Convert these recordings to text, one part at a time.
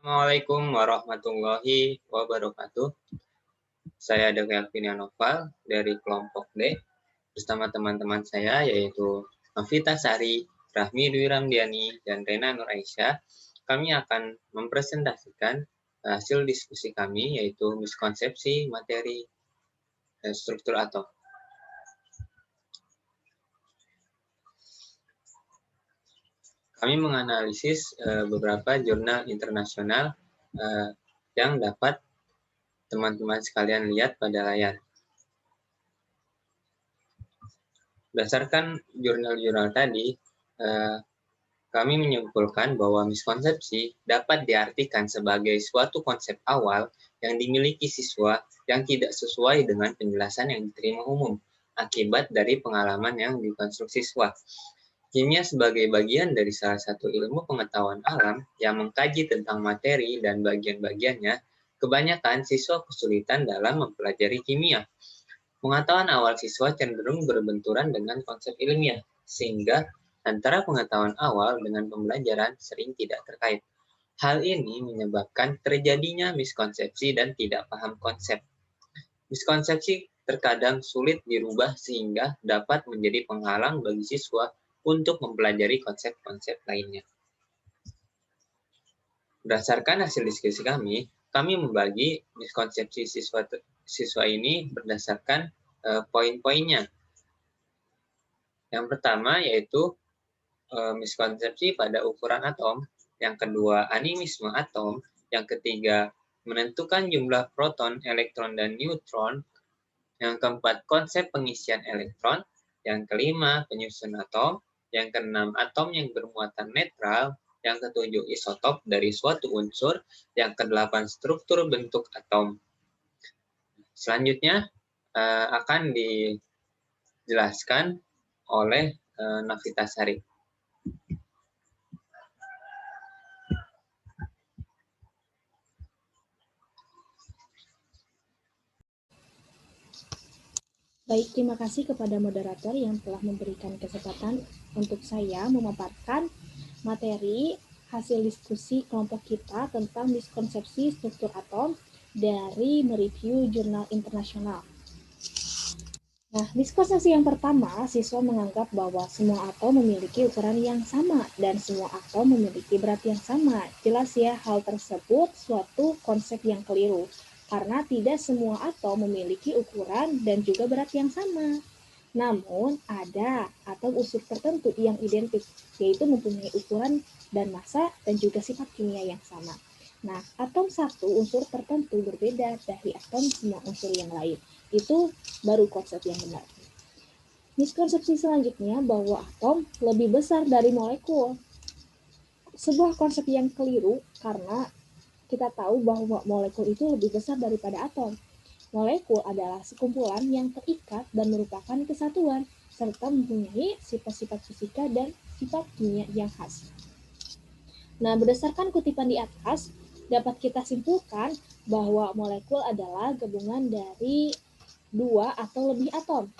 Assalamualaikum warahmatullahi wabarakatuh. Saya Dr. Alvin Noval dari kelompok D bersama teman-teman saya yaitu Novita Sari, Rahmi Dwi Ramdiani, dan Rena Nur Aisyah. Kami akan mempresentasikan hasil diskusi kami yaitu miskonsepsi materi struktur atom. Kami menganalisis beberapa jurnal internasional yang dapat teman-teman sekalian lihat pada layar. Berdasarkan jurnal-jurnal tadi, kami menyimpulkan bahwa miskonsepsi dapat diartikan sebagai suatu konsep awal yang dimiliki siswa yang tidak sesuai dengan penjelasan yang diterima umum akibat dari pengalaman yang dikonstruksi siswa. Kimia sebagai bagian dari salah satu ilmu pengetahuan alam yang mengkaji tentang materi dan bagian-bagiannya, kebanyakan siswa kesulitan dalam mempelajari kimia. Pengetahuan awal siswa cenderung berbenturan dengan konsep ilmiah, sehingga antara pengetahuan awal dengan pembelajaran sering tidak terkait. Hal ini menyebabkan terjadinya miskonsepsi dan tidak paham konsep. Miskonsepsi terkadang sulit dirubah sehingga dapat menjadi penghalang bagi siswa untuk mempelajari konsep-konsep lainnya. Berdasarkan hasil diskusi kami membagi miskonsepsi siswa ini berdasarkan poin-poinnya. Yang pertama yaitu miskonsepsi pada ukuran atom, yang kedua animisme atom, yang ketiga menentukan jumlah proton, elektron, dan neutron, yang keempat konsep pengisian elektron, yang kelima penyusun atom, yang keenam atom yang bermuatan netral, yang ketujuh isotop dari suatu unsur, yang kedelapan struktur bentuk atom. Selanjutnya akan dijelaskan oleh Novita Sari. Baik, terima kasih kepada moderator yang telah memberikan kesempatan untuk saya memaparkan materi hasil diskusi kelompok kita tentang miskonsepsi struktur atom dari mereview jurnal internasional. Nah, miskonsepsi yang pertama, siswa menganggap bahwa semua atom memiliki ukuran yang sama dan semua atom memiliki berat yang sama. Jelas ya, hal tersebut suatu konsep yang keliru, karena tidak semua atom memiliki ukuran dan juga berat yang sama. Namun, ada atom unsur tertentu yang identik, yaitu mempunyai ukuran dan massa dan juga sifat kimia yang sama. Nah, atom satu unsur tertentu berbeda dari atom semua unsur yang lain. Itu baru konsep yang benar. Miskonsepsi selanjutnya bahwa atom lebih besar dari molekul. Sebuah konsep yang keliru karena kita tahu bahwa molekul itu lebih besar daripada atom. Molekul adalah sekumpulan yang terikat dan merupakan kesatuan, serta mempunyai sifat-sifat fisika dan sifat kimia yang khas. Nah, berdasarkan kutipan di atas, dapat kita simpulkan bahwa molekul adalah gabungan dari dua atau lebih atom.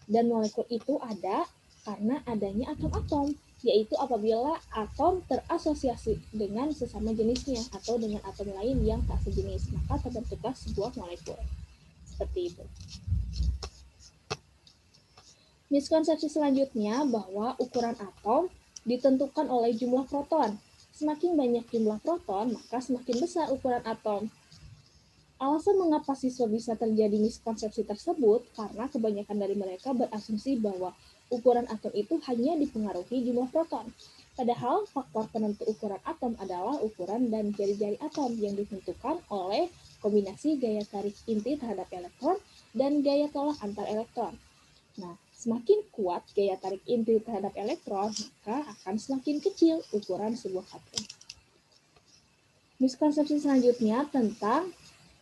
Dan molekul itu ada karena adanya atom-atom, yaitu apabila atom terasosiasi dengan sesama jenisnya atau dengan atom lain yang tak sejenis, maka terbentuklah sebuah molekul. Seperti itu. Miskonsepsi selanjutnya bahwa ukuran atom ditentukan oleh jumlah proton. Semakin banyak jumlah proton, maka semakin besar ukuran atom. Alasan mengapa siswa bisa terjadi miskonsepsi tersebut karena kebanyakan dari mereka berasumsi bahwa ukuran atom itu hanya dipengaruhi jumlah proton. Padahal faktor penentu ukuran atom adalah ukuran dan jari-jari atom yang ditentukan oleh kombinasi gaya tarik inti terhadap elektron dan gaya tolak antar elektron. Nah, semakin kuat gaya tarik inti terhadap elektron, maka akan semakin kecil ukuran sebuah atom. Miskonsepsi selanjutnya tentang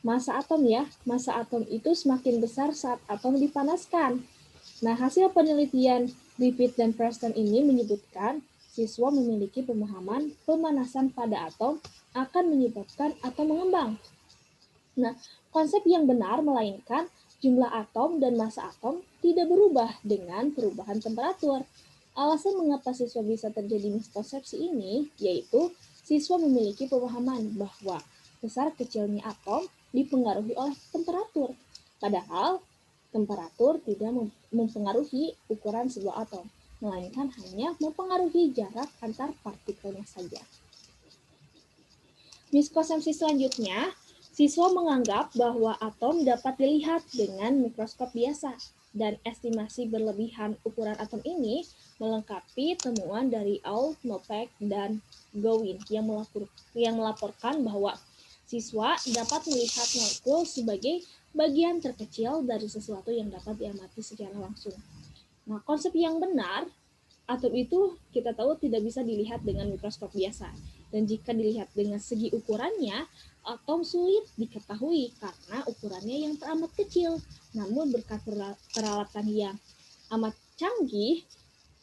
massa atom ya. Massa atom itu semakin besar saat atom dipanaskan. Nah, hasil penelitian Griffith dan Preston ini menyebutkan siswa memiliki pemahaman pemanasan pada atom akan menyebabkan atom mengembang. Nah, konsep yang benar melainkan jumlah atom dan massa atom tidak berubah dengan perubahan temperatur. Alasan mengapa siswa bisa terjadi miskonsepsi ini yaitu siswa memiliki pemahaman bahwa besar kecilnya atom dipengaruhi oleh temperatur, padahal temperatur tidak mempengaruhi ukuran sebuah atom, melainkan hanya mempengaruhi jarak antar partikelnya saja. Miskonsepsi selanjutnya, siswa menganggap bahwa atom dapat dilihat dengan mikroskop biasa, dan estimasi berlebihan ukuran atom ini melengkapi temuan dari Ault, Novak, dan Gowin yang melaporkan bahwa siswa dapat melihat molekul sebagai bagian terkecil dari sesuatu yang dapat diamati secara langsung. Nah, konsep yang benar, atom itu kita tahu tidak bisa dilihat dengan mikroskop biasa. Dan jika dilihat dengan segi ukurannya, atom sulit diketahui karena ukurannya yang teramat kecil. Namun berkat peralatan yang amat canggih,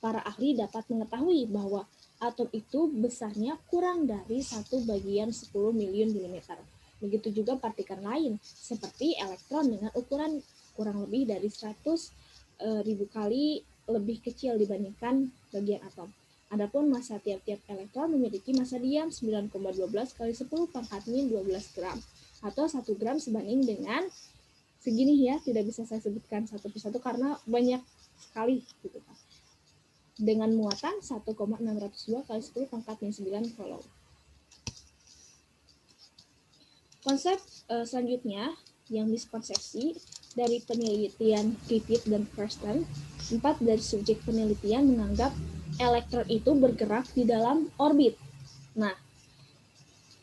para ahli dapat mengetahui bahwa atom itu besarnya kurang dari 1/10 miliun milimeter. Begitu juga partikel lain, seperti elektron dengan ukuran kurang lebih dari 100.000 kali lebih kecil dibandingkan bagian atom. Adapun massa tiap-tiap elektron memiliki massa diam 9,12 kali 10 pangkat min 12 gram, atau 1 gram sebanding dengan segini ya, tidak bisa saya sebutkan satu persatu karena banyak sekali gitu kan. Dengan muatan 1,602 kali 10 pangkat min 9 coulomb. Konsep selanjutnya yang miskonsepsi dari penelitian Griffith dan Thurston, 4 dari subjek penelitian menganggap elektron itu bergerak di dalam orbit. Nah,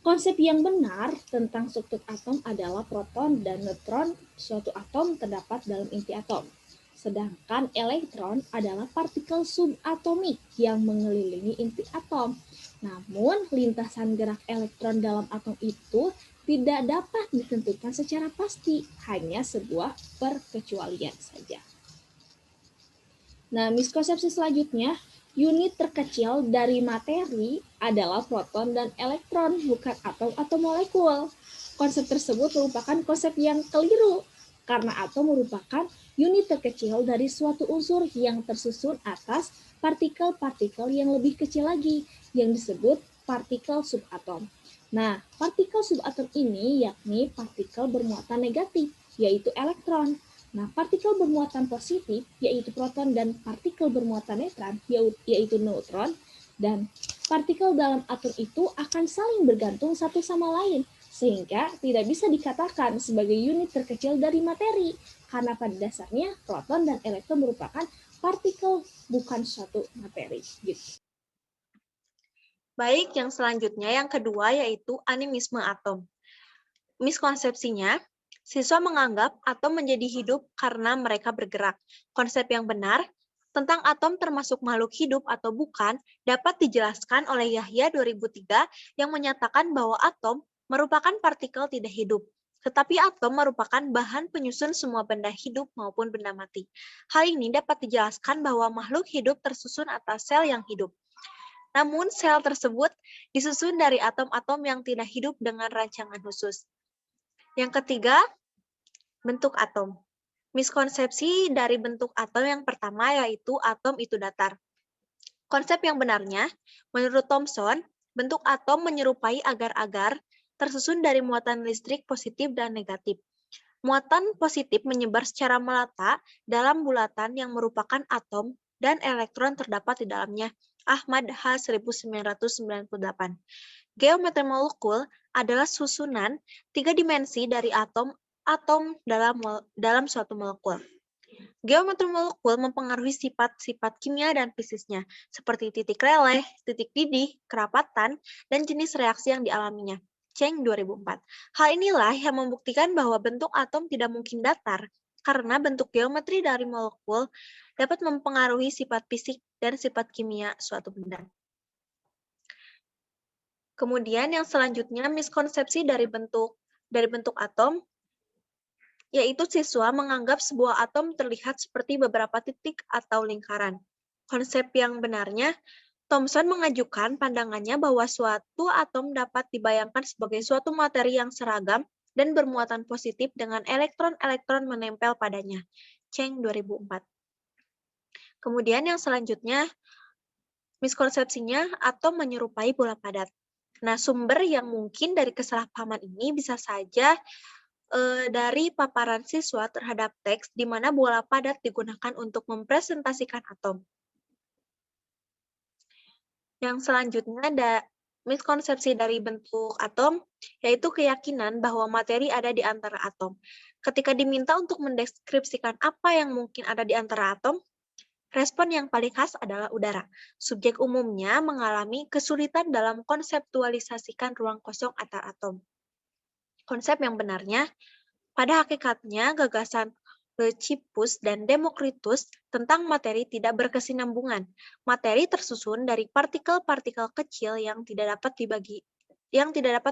konsep yang benar tentang struktur atom adalah proton dan neutron suatu atom terdapat dalam inti atom. Sedangkan elektron adalah partikel subatomik yang mengelilingi inti atom. Namun, lintasan gerak elektron dalam atom itu tidak dapat ditentukan secara pasti, hanya sebuah perkecualian saja. Nah, miskonsepsi selanjutnya, unit terkecil dari materi adalah proton dan elektron, bukan atom atau molekul. Konsep tersebut merupakan konsep yang keliru, karena atom merupakan unit terkecil dari suatu unsur yang tersusun atas partikel-partikel yang lebih kecil lagi, yang disebut partikel subatom. Nah, partikel subatom ini yakni partikel bermuatan negatif, yaitu elektron. Nah, partikel bermuatan positif, yaitu proton, dan partikel bermuatan netral, yaitu neutron, dan partikel dalam atom itu akan saling bergantung satu sama lain, sehingga tidak bisa dikatakan sebagai unit terkecil dari materi, karena pada dasarnya proton dan elektron merupakan partikel, bukan suatu materi. Gitu. Baik, yang selanjutnya, yang kedua, yaitu animisme atom. Miskonsepsinya, siswa menganggap atom menjadi hidup karena mereka bergerak. Konsep yang benar tentang atom termasuk makhluk hidup atau bukan dapat dijelaskan oleh Yahya 2003 yang menyatakan bahwa atom merupakan partikel tidak hidup. Tetapi atom merupakan bahan penyusun semua benda hidup maupun benda mati. Hal ini dapat dijelaskan bahwa makhluk hidup tersusun atas sel yang hidup. Namun sel tersebut disusun dari atom-atom yang tidak hidup dengan rancangan khusus. Yang ketiga, bentuk atom. Miskonsepsi dari bentuk atom yang pertama yaitu atom itu datar. Konsep yang benarnya, menurut Thomson, bentuk atom menyerupai agar-agar tersusun dari muatan listrik positif dan negatif. Muatan positif menyebar secara merata dalam bulatan yang merupakan atom dan elektron terdapat di dalamnya. Ahmad H. 1998. Geometri molekul adalah susunan 3 dimensi dari atom dalam suatu molekul. Geometri molekul mempengaruhi sifat-sifat kimia dan fisiknya, seperti titik leleh, titik didih, kerapatan, dan jenis reaksi yang dialaminya. Cheng 2004. Hal inilah yang membuktikan bahwa bentuk atom tidak mungkin datar, karena bentuk geometri dari molekul dapat mempengaruhi sifat fisik dan sifat kimia suatu benda. Kemudian yang selanjutnya miskonsepsi dari bentuk atom, yaitu siswa menganggap sebuah atom terlihat seperti beberapa titik atau lingkaran. Konsep yang benarnya, Thomson mengajukan pandangannya bahwa suatu atom dapat dibayangkan sebagai suatu materi yang seragam dan bermuatan positif dengan elektron-elektron menempel padanya. Cheng 2004. Kemudian yang selanjutnya, miskonsepsinya atom menyerupai bola padat. Nah, sumber yang mungkin dari kesalahpahaman ini bisa saja dari paparan siswa terhadap teks di mana bola padat digunakan untuk mempresentasikan atom. Yang selanjutnya ada miskonsepsi dari bentuk atom, yaitu keyakinan bahwa materi ada di antara atom. Ketika diminta untuk mendeskripsikan apa yang mungkin ada di antara atom, respon yang paling khas adalah udara. Subjek umumnya mengalami kesulitan dalam konseptualisasikan ruang kosong antar atom. Konsep yang benarnya, pada hakikatnya gagasan Leucippus dan Demokritus tentang materi tidak berkesinambungan. Materi tersusun dari partikel-partikel kecil yang tidak dapat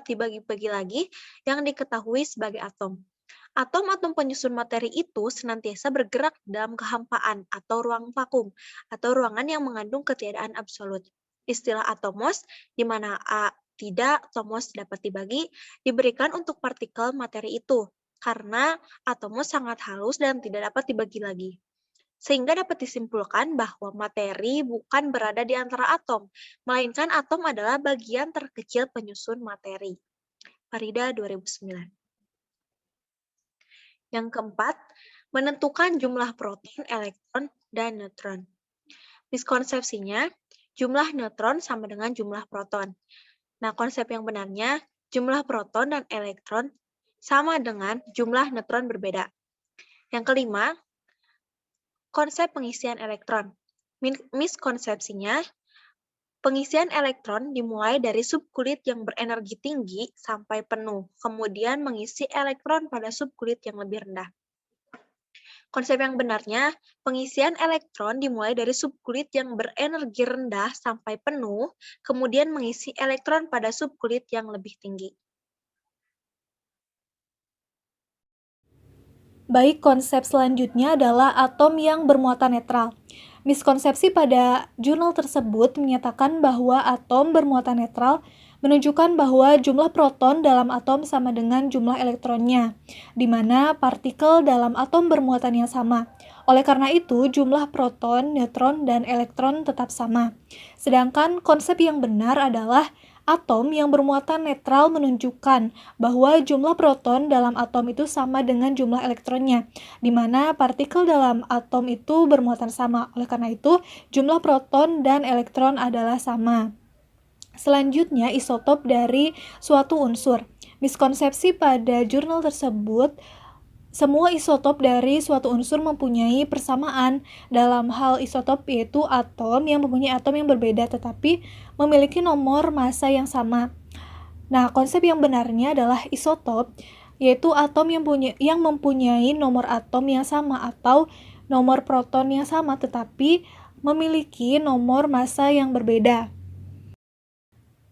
dibagi-bagi lagi yang diketahui sebagai atom. Atom-atom penyusun materi itu senantiasa bergerak dalam kehampaan atau ruang vakum atau ruangan yang mengandung ketiadaan absolut. Istilah atomos, di mana A tidak, tomos dapat dibagi, diberikan untuk partikel materi itu, karena atomos sangat halus dan tidak dapat dibagi lagi. Sehingga dapat disimpulkan bahwa materi bukan berada di antara atom, melainkan atom adalah bagian terkecil penyusun materi. Farida 2009. Yang keempat, menentukan jumlah proton, elektron, dan neutron. Miskonsepsinya, jumlah neutron sama dengan jumlah proton. Nah, konsep yang benarnya, jumlah proton dan elektron sama dengan jumlah neutron berbeda. Yang kelima, konsep pengisian elektron. Miskonsepsinya, pengisian elektron dimulai dari subkulit yang berenergi tinggi sampai penuh, kemudian mengisi elektron pada subkulit yang lebih rendah. Konsep yang benarnya, pengisian elektron dimulai dari subkulit yang berenergi rendah sampai penuh, kemudian mengisi elektron pada subkulit yang lebih tinggi. Baik, konsep selanjutnya adalah atom yang bermuatan netral. Miskonsepsi pada jurnal tersebut menyatakan bahwa atom bermuatan netral menunjukkan bahwa jumlah proton dalam atom sama dengan jumlah elektronnya, di mana partikel dalam atom bermuatan yang sama. Oleh karena itu, jumlah proton, neutron, dan elektron tetap sama. Sedangkan konsep yang benar adalah atom yang bermuatan netral menunjukkan bahwa jumlah proton dalam atom itu sama dengan jumlah elektronnya, di mana partikel dalam atom itu bermuatan sama. Oleh karena itu, jumlah proton dan elektron adalah sama. Selanjutnya, isotop dari suatu unsur. Miskonsepsi pada jurnal tersebut, semua isotop dari suatu unsur mempunyai persamaan. Dalam hal isotop yaitu atom yang mempunyai atom yang berbeda tetapi memiliki nomor massa yang sama. Nah, konsep yang benarnya adalah isotop yaitu atom yang mempunyai nomor atom yang sama atau nomor proton yang sama tetapi memiliki nomor massa yang berbeda.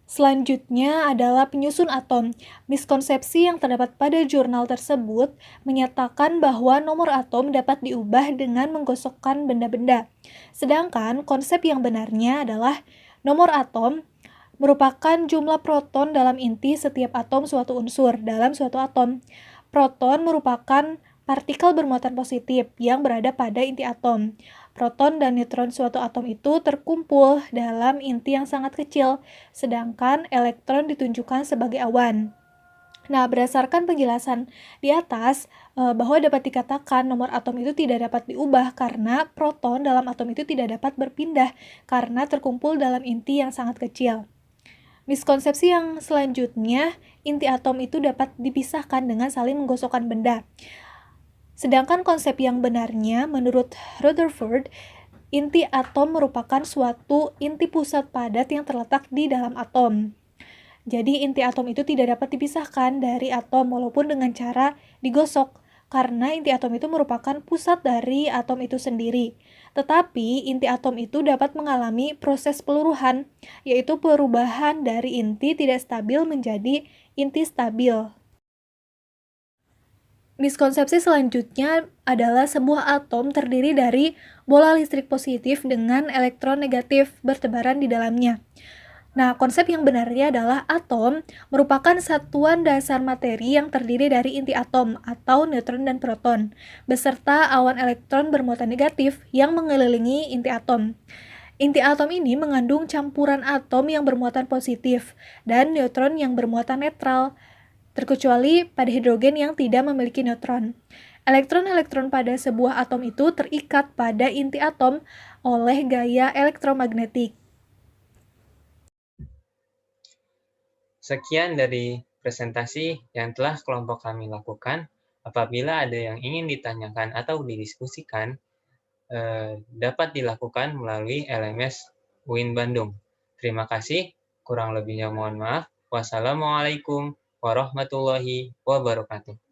Selanjutnya adalah penyusun atom. Miskonsepsi yang terdapat pada jurnal tersebut menyatakan bahwa nomor atom dapat diubah dengan menggosokkan benda-benda. Sedangkan konsep yang benarnya adalah nomor atom merupakan jumlah proton dalam inti setiap atom suatu unsur dalam suatu atom. Proton merupakan partikel bermuatan positif yang berada pada inti atom. Proton dan neutron suatu atom itu terkumpul dalam inti yang sangat kecil, sedangkan elektron ditunjukkan sebagai awan. Nah, berdasarkan penjelasan di atas, bahwa dapat dikatakan nomor atom itu tidak dapat diubah karena proton dalam atom itu tidak dapat berpindah karena terkumpul dalam inti yang sangat kecil. Miskonsepsi yang selanjutnya, inti atom itu dapat dipisahkan dengan saling menggosokkan benda. Sedangkan konsep yang benarnya, menurut Rutherford, inti atom merupakan suatu inti pusat padat yang terletak di dalam atom. Jadi inti atom itu tidak dapat dipisahkan dari atom walaupun dengan cara digosok, karena inti atom itu merupakan pusat dari atom itu sendiri. Tetapi inti atom itu dapat mengalami proses peluruhan, yaitu perubahan dari inti tidak stabil menjadi inti stabil. Miskonsepsi selanjutnya adalah sebuah atom terdiri dari bola listrik positif dengan elektron negatif bertebaran di dalamnya. Nah, konsep yang benarnya adalah atom merupakan satuan dasar materi yang terdiri dari inti atom atau neutron dan proton, beserta awan elektron bermuatan negatif yang mengelilingi inti atom. Inti atom ini mengandung campuran atom yang bermuatan positif dan neutron yang bermuatan netral, terkecuali pada hidrogen yang tidak memiliki neutron. Elektron-elektron pada sebuah atom itu terikat pada inti atom oleh gaya elektromagnetik. Sekian dari presentasi yang telah kelompok kami lakukan. Apabila ada yang ingin ditanyakan atau didiskusikan, dapat dilakukan melalui LMS UIN Bandung. Terima kasih, kurang lebihnya mohon maaf. Wassalamualaikum warahmatullahi wabarakatuh.